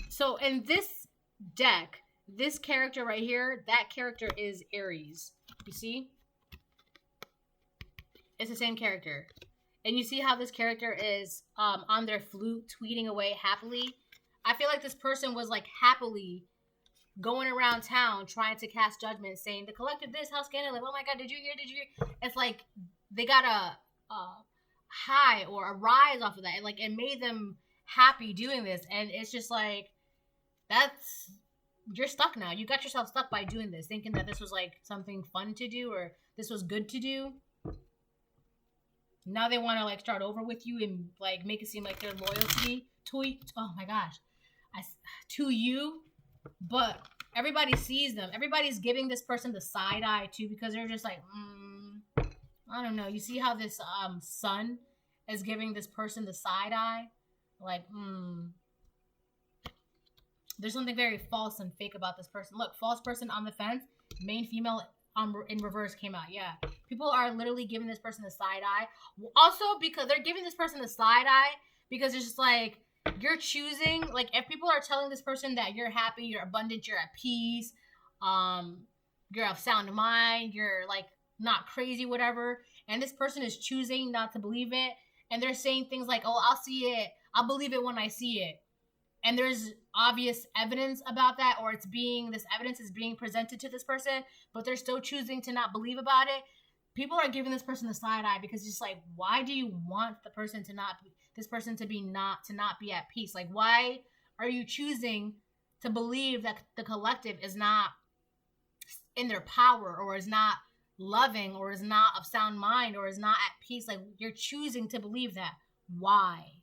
so in this deck, this character right here, that character is Aries. You see? It's the same character. And you see how this character is on their flute, tweeting away happily? I feel like this person was like happily going around town trying to cast judgment, saying the collective this, how scandalous, oh my God, did you hear? It's like they got a high or a rise off of that. It made them happy doing this. And it's just like, you're stuck now. You got yourself stuck by doing this, thinking that this was like something fun to do or this was good to do. Now they want to like start over with you and like make it seem like they're loyal to you. But everybody sees them. Everybody's giving this person the side eye too, because they're just like, I don't know. You see how this sun is giving this person the side eye? Like, there's something very false and fake about this person. Look, false person on the fence, main female in reverse came out. Yeah. People are literally giving this person the side eye. Also, because they're giving this person the side eye because it's just like, you're choosing, like, if people are telling this person that you're happy, you're abundant, you're at peace, you're of sound mind, you're like not crazy, whatever, and this person is choosing not to believe it, and they're saying things like, oh, I'll see it, I'll believe it when I see it, and there's obvious evidence about that, or this evidence is being presented to this person, but they're still choosing to not believe about it. People are giving this person the side eye because it's just like, why do you want this person to not be at peace? Like, why are you choosing to believe that the collective is not in their power, or is not loving, or is not of sound mind, or is not at peace? Like, you're choosing to believe that. Why?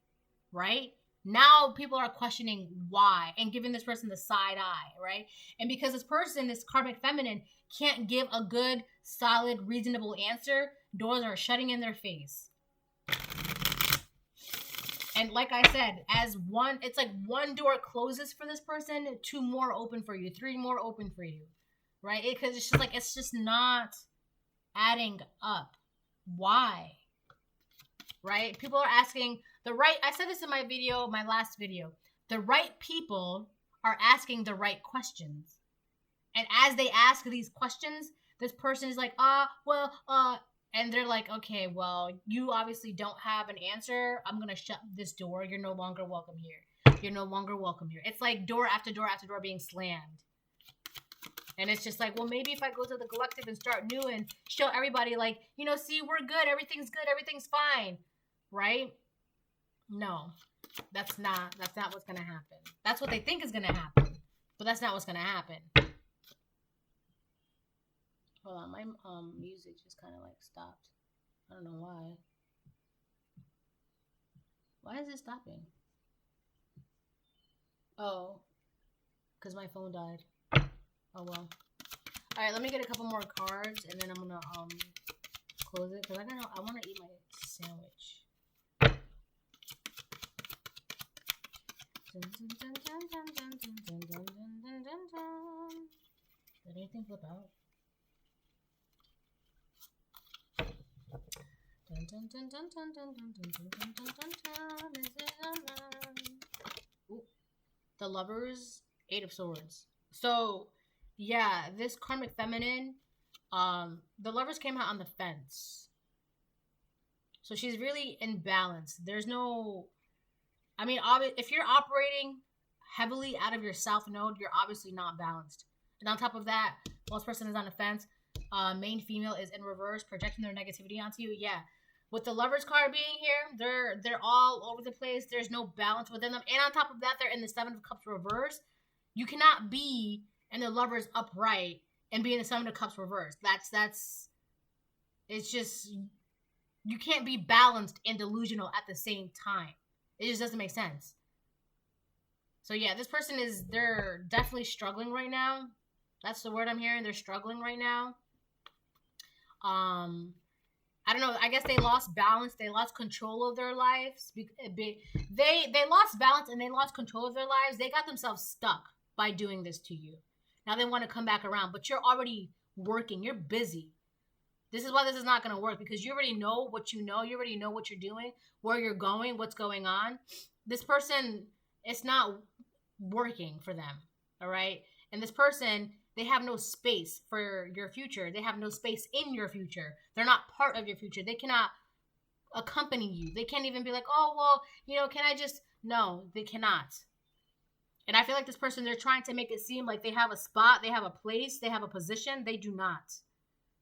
Right? Now people are questioning why and giving this person the side eye, right? And because this person, this karmic feminine, can't give a good, solid, reasonable answer, doors are shutting in their face. And like I said, it's like one door closes for this person, 2 more open for you, 3 more open for you, right? Because it's just not adding up. Why? Right? People are asking I said this in my last video, the right people are asking the right questions. And as they ask these questions, this person is like, and they're like, okay, well, you obviously don't have an answer. I'm going to shut this door. You're no longer welcome here. You're no longer welcome here. It's like door after door after door being slammed. And it's just like, well, maybe if I go to the collective and start new and show everybody like, see, we're good. Everything's good. Everything's fine. Right? No, that's not what's going to happen. That's what they think is going to happen. But that's not what's going to happen. Hold on, my music just kind of like stopped. I don't know why. Why is it stopping? Oh, because my phone died. Oh well. All right, let me get a couple more cards, and then I'm gonna close it because I want to eat my sandwich. Did anything flip out? Ooh, the Lovers, Eight of Swords. So, yeah, this karmic feminine, the Lovers came out on the fence. So she's really imbalanced. There's no, I mean, if you're operating heavily out of your south node, you're obviously not balanced. And on top of that, while this person is on the fence, main female is in reverse, projecting their negativity onto you. Yeah, with the Lovers card being here, they're all over the place. There's no balance within them, and on top of that, they're in the Seven of Cups reverse. You cannot be in the Lovers upright and be in the Seven of Cups reverse. That's it's just, you can't be balanced and delusional at the same time. It just doesn't make sense. So yeah, this person they're definitely struggling right now. That's the word I'm hearing. They're struggling right now. I don't know. I guess they lost balance. They lost control of their lives. They lost balance and they lost control of their lives. They got themselves stuck by doing this to you. Now they want to come back around, but you're already working. You're busy. This is why this is not going to work, because you already know what you know. You already know what you're doing, where you're going, what's going on. This person, it's not working for them, all right? And this person, they have no space for your future. They have no space in your future. They're not part of your future. They cannot accompany you. They can't even be like, oh, well, can I just... No, they cannot. And I feel like this person, they're trying to make it seem like they have a spot, they have a place, they have a position. They do not.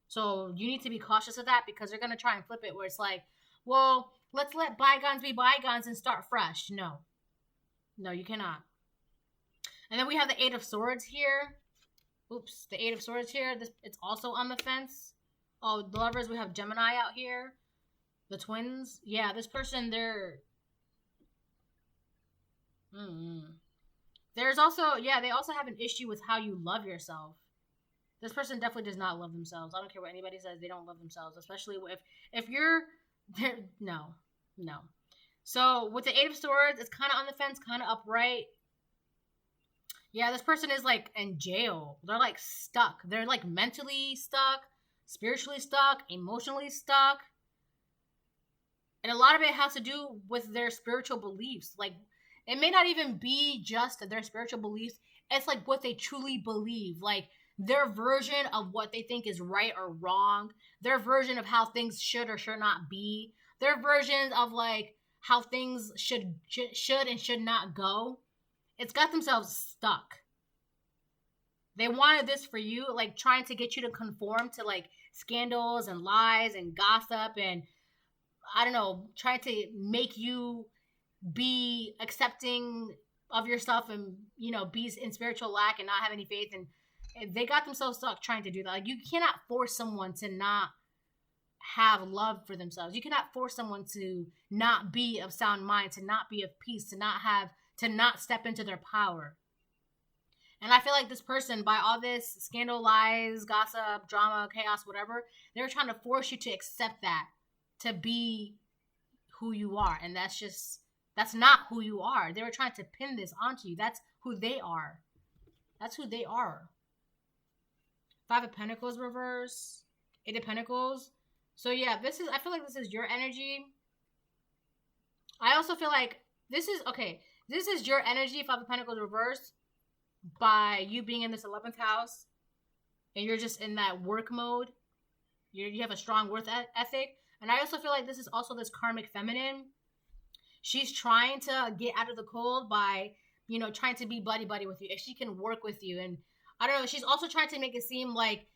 So you need to be cautious of that, because they're going to try and flip it where it's like, well, let's let bygones be bygones and start fresh. No, you cannot. And then we have the Eight of Swords here. Oops, the Eight of Swords here. It's also on the fence. Oh, the Lovers, we have Gemini out here. The twins. Yeah, this person, There's also, they also have an issue with how you love yourself. This person definitely does not love themselves. I don't care what anybody says. They don't love themselves, especially if you're there. No. So with the Eight of Swords, it's kind of on the fence, kind of upright. Yeah, this person is like in jail. They're like stuck. They're like mentally stuck, spiritually stuck, emotionally stuck. And a lot of it has to do with their spiritual beliefs. Like, it may not even be just their spiritual beliefs. It's like what they truly believe. Like, their version of what they think is right or wrong, their version of how things should or should not be, their version of like how things should and should not go. It's got themselves stuck. They wanted this for you, like trying to get you to conform to like scandals and lies and gossip and, I don't know, trying to make you be accepting of yourself and, be in spiritual lack and not have any faith. And they got themselves stuck trying to do that. Like, you cannot force someone to not have love for themselves. You cannot force someone to not be of sound mind, to not be of peace, to not step into their power. And I feel like this person, by all this scandal, lies, gossip, drama, chaos, whatever, they're trying to force you to accept that, to be who you are. And that's not who you are. They were trying to pin this onto you. That's who they are. That's who they are. Five of Pentacles reverse. Eight of Pentacles. So yeah, I feel like this is your energy. I also feel like this is your energy, Five of Pentacles reverse, by you being in this 11th house. And you're just in that work mode. You have a strong work ethic. And I also feel like this is also this karmic feminine. She's trying to get out of the cold by, trying to be buddy-buddy with you. If she can work with you. And I don't know, she's also trying to make it seem like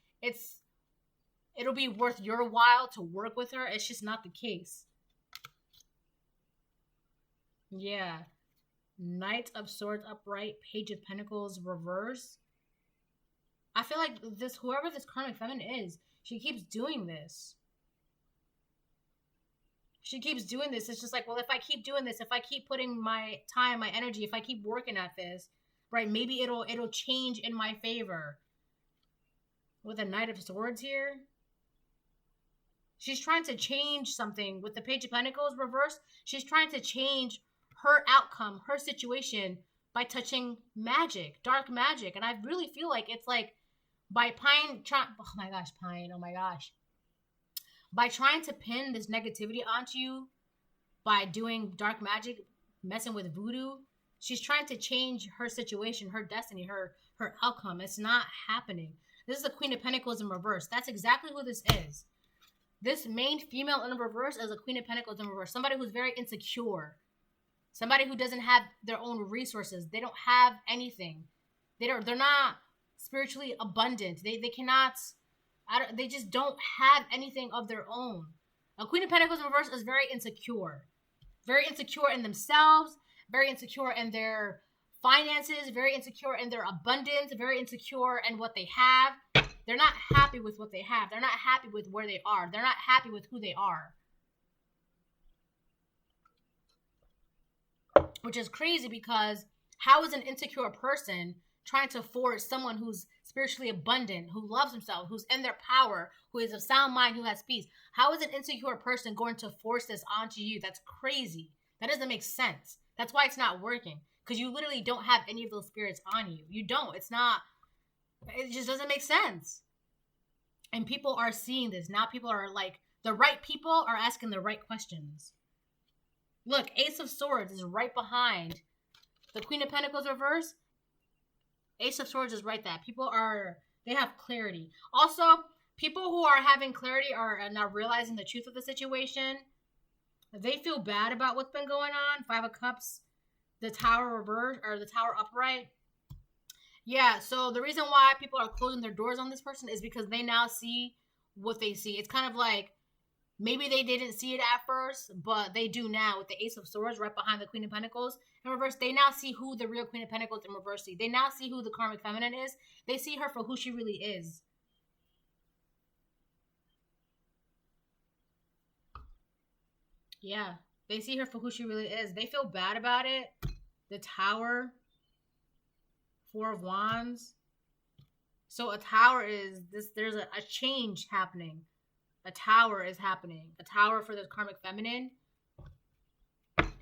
it'll be worth your while to work with her. It's just not the case. Yeah. Knight of Swords upright, Page of Pentacles reverse. I feel like whoever this karmic feminine is, she keeps doing this. It's just like, well, if I keep doing this, if I keep putting my time, my energy, if I keep working at this, right, maybe it'll change in my favor. With a Knight of Swords here. She's trying to change something. With the Page of Pentacles reversed, she's trying to change her outcome, her situation, by touching magic, dark magic. And I really feel like it's like by Pine. Oh my gosh. by trying to pin this negativity onto you, by doing dark magic, messing with voodoo, she's trying to change her situation, her destiny, her outcome. It's not happening. This is the Queen of Pentacles in reverse. That's exactly who this is. This main female in reverse is a Queen of Pentacles in reverse. Somebody who's very insecure. Somebody who doesn't have their own resources. They don't have anything. They're not spiritually abundant. They cannot, they just don't have anything of their own. A Queen of Pentacles in reverse is very insecure. Very insecure in themselves, very insecure in their finances, very insecure in their abundance, very insecure in what they have. They're not happy with what they have. They're not happy with where they are. They're not happy with who they are. Which is crazy, because how is an insecure person trying to force someone who's spiritually abundant, who loves himself, who's in their power, who is of sound mind, who has peace? How is an insecure person going to force this onto you? That's crazy. That doesn't make sense. That's why it's not working, because you literally don't have any of those spirits on you. You don't. It just doesn't make sense. And people are seeing this. Now people are like, the right people are asking the right questions. Look, Ace of Swords is right behind the Queen of Pentacles reverse. Ace of Swords is right there. They have clarity. Also, people who are having clarity are now realizing the truth of the situation. They feel bad about what's been going on. 5 of Cups, the Tower reverse, or the Tower upright. Yeah, so the reason why people are closing their doors on this person is because they now see what they see. It's kind of like, maybe they didn't see it at first, but they do now with the Ace of Swords right behind the Queen of Pentacles in reverse. They now see who the real Queen of Pentacles in reverse see. They now see who the karmic feminine is. They see her for who she really is. Yeah, they see her for who she really is. They feel bad about it. The Tower, 4 of Wands. So a Tower is this. There's a change happening. A Tower is happening. A Tower for the karmic feminine.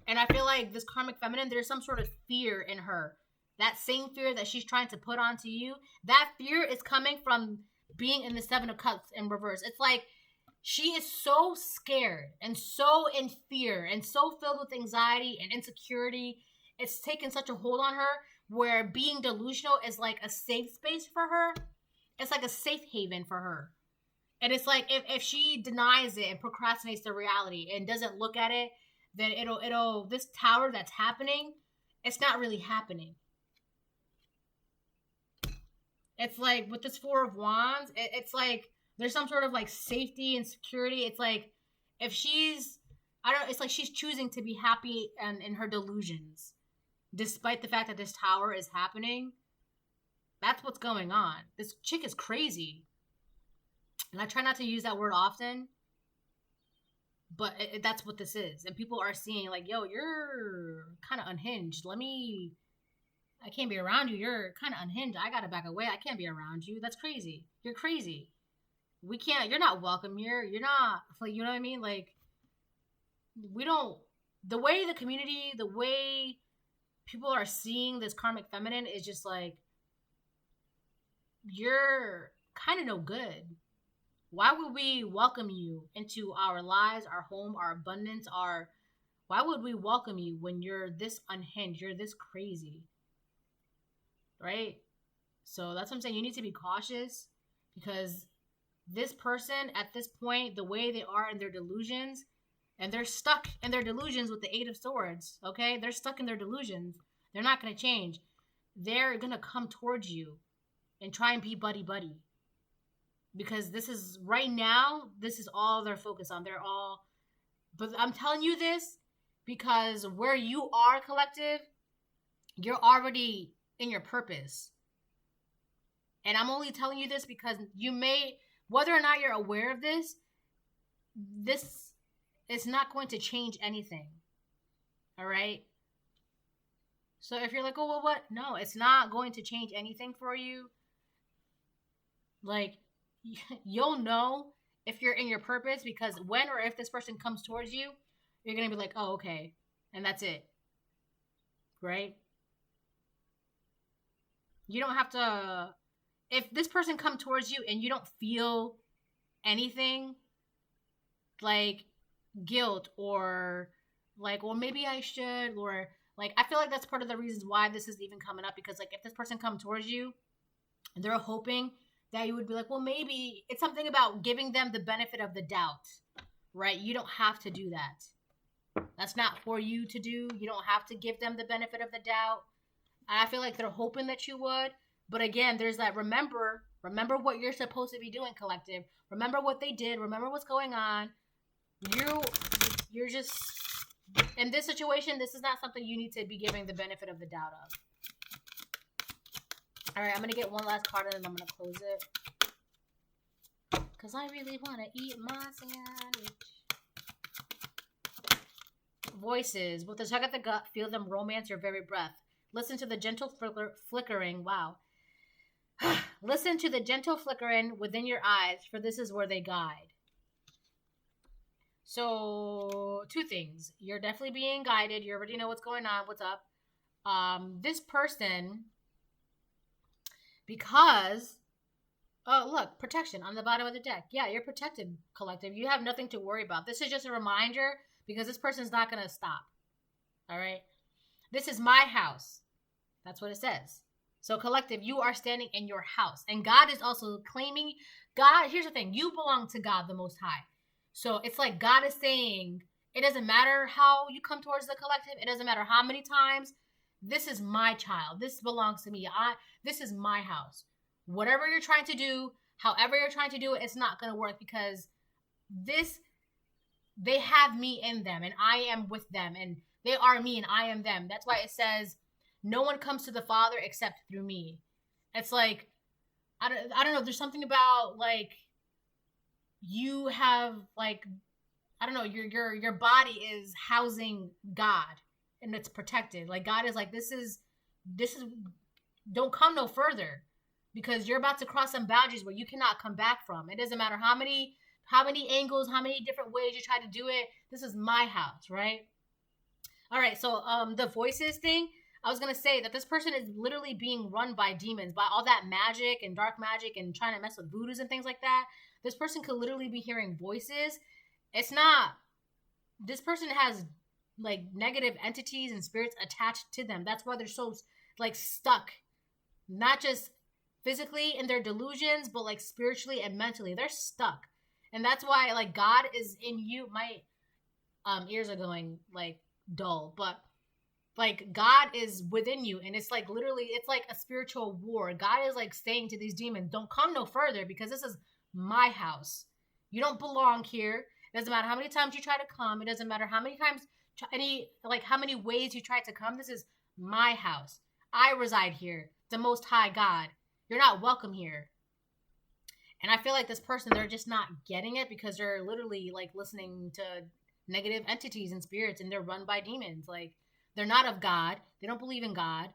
And I feel like this karmic feminine, there's some sort of fear in her. That same fear that she's trying to put onto you, that fear is coming from being in the 7 of Cups in reverse. It's like she is so scared and so in fear and so filled with anxiety and insecurity. It's taken such a hold on her where being delusional is like a safe space for her. It's like a safe haven for her. And it's like if she denies it and procrastinates the reality and doesn't look at it, then it'll this Tower that's happening, it's not really happening. It's like with this 4 of Wands, it's like there's some sort of like safety and security. It's like if she's, it's like she's choosing to be happy and in her delusions, despite the fact that this Tower is happening. That's what's going on. This chick is crazy. And I try not to use that word often, but that's what this is. And people are seeing like, yo, you're kind of unhinged. I can't be around you. You're kind of unhinged. I got to back away. I can't be around you. That's crazy. You're crazy. You're not welcome here. You're not, like, you know what I mean? Like, the way the community, the way people are seeing this karmic feminine is just like, you're kind of no good. Why would we welcome you into our lives, our home, our abundance, why would we welcome you when you're this unhinged, you're this crazy, right? So that's what I'm saying. You need to be cautious, because this person at this point, the way they are in their delusions, and they're stuck in their delusions with the 8 of Swords, okay? They're stuck in their delusions. They're not going to change. They're going to come towards you and try and be buddy-buddy. Because this is, right now, this is all they're focused on. But I'm telling you this because where you are, collective, you're already in your purpose. And I'm only telling you this because you may, whether or not you're aware of this is not going to change anything. All right? So if you're like, oh, well, what? No, it's not going to change anything for you. Like, you'll know if you're in your purpose, because when or if this person comes towards you, you're going to be like, oh, okay. And that's it. Right? You don't have to, if this person comes towards you and you don't feel anything, like guilt or like, well, maybe I should, or like, I feel like that's part of the reasons why this is even coming up, because like if this person come towards you and they're hoping that you would be like, well, maybe it's something about giving them the benefit of the doubt, right? You don't have to do that. That's not for you to do. You don't have to give them the benefit of the doubt. I feel like they're hoping that you would. But again, there's that remember what you're supposed to be doing, collective. Remember what they did. Remember what's going on. You're just in this situation, this is not something you need to be giving the benefit of the doubt of. All right, I'm going to get one last card and then I'm going to close it. Because I really want to eat my sandwich. Voices. With a tug at the gut, feel them romance your very breath. Listen to the gentle flickering. Wow. Listen to the gentle flickering within your eyes, for this is where they guide. So, two things. You're definitely being guided. You already know what's going on, what's up. This person, because, oh, look, protection on the bottom of the deck. Yeah, you're protected, collective. You have nothing to worry about. This is just a reminder, because this person's not going to stop. All right? This is my house. That's what it says. So, collective, you are standing in your house. And God is also claiming, God, here's the thing. You belong to God, the Most High. So, it's like God is saying, it doesn't matter how you come towards the collective. It doesn't matter how many times. This is my child. This belongs to me. This is my house. Whatever you're trying to do, however you're trying to do it, it's not going to work, because they have me in them and I am with them, and they are me and I am them. That's why it says, no one comes to the Father except through me. It's like, I don't know. There's something about like, you have like, I don't know, your body is housing God and it's protected. Like God is like, this is, don't come no further, because you're about to cross some boundaries where you cannot come back from. It doesn't matter how many angles, how many different ways you try to do it. This is my house, right? All right. So, the voices thing, I was going to say that this person is literally being run by demons, by all that magic and dark magic and trying to mess with voodoos and things like that. This person could literally be hearing voices. It's not, this person has like negative entities and spirits attached to them. That's why they're so like stuck, not just physically in their delusions, but like spiritually and mentally. They're stuck. And that's why like God is in you. My ears are going like dull, but like God is within you, and it's like literally, it's like a spiritual war. God is like saying to these demons, don't come no further, because this is my house. You don't belong here. It doesn't matter how many times you try to come. It doesn't matter how many times, how many ways you try to come. This is my house. I reside here. The Most High God. You're not welcome here. And I feel like this person, they're just not getting it, because they're literally like listening to negative entities and spirits, and they're run by demons. Like, they're not of God. They don't believe in God,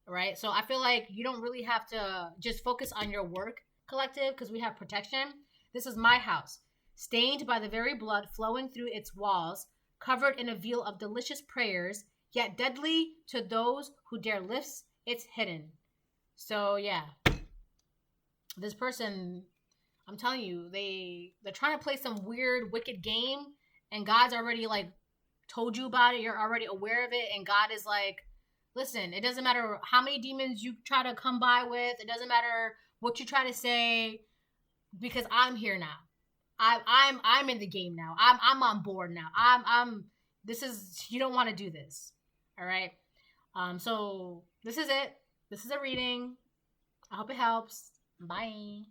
right? So I feel like you don't really have to just focus on your work, collective, because we have protection. This is my house, stained by the very blood flowing through its walls, covered in a veil of delicious prayers, yet deadly to those who dare lift its hidden. So yeah, this person, I'm telling you, they're trying to play some weird, wicked game, and God's already like told you about it. You're already aware of it, and God is like, listen, it doesn't matter how many demons you try to come by with. It doesn't matter what you try to say, because I'm here now. I'm in the game now. I'm on board now. This is, you don't want to do this. All right. So this is it. This is a reading. I hope it helps. Bye.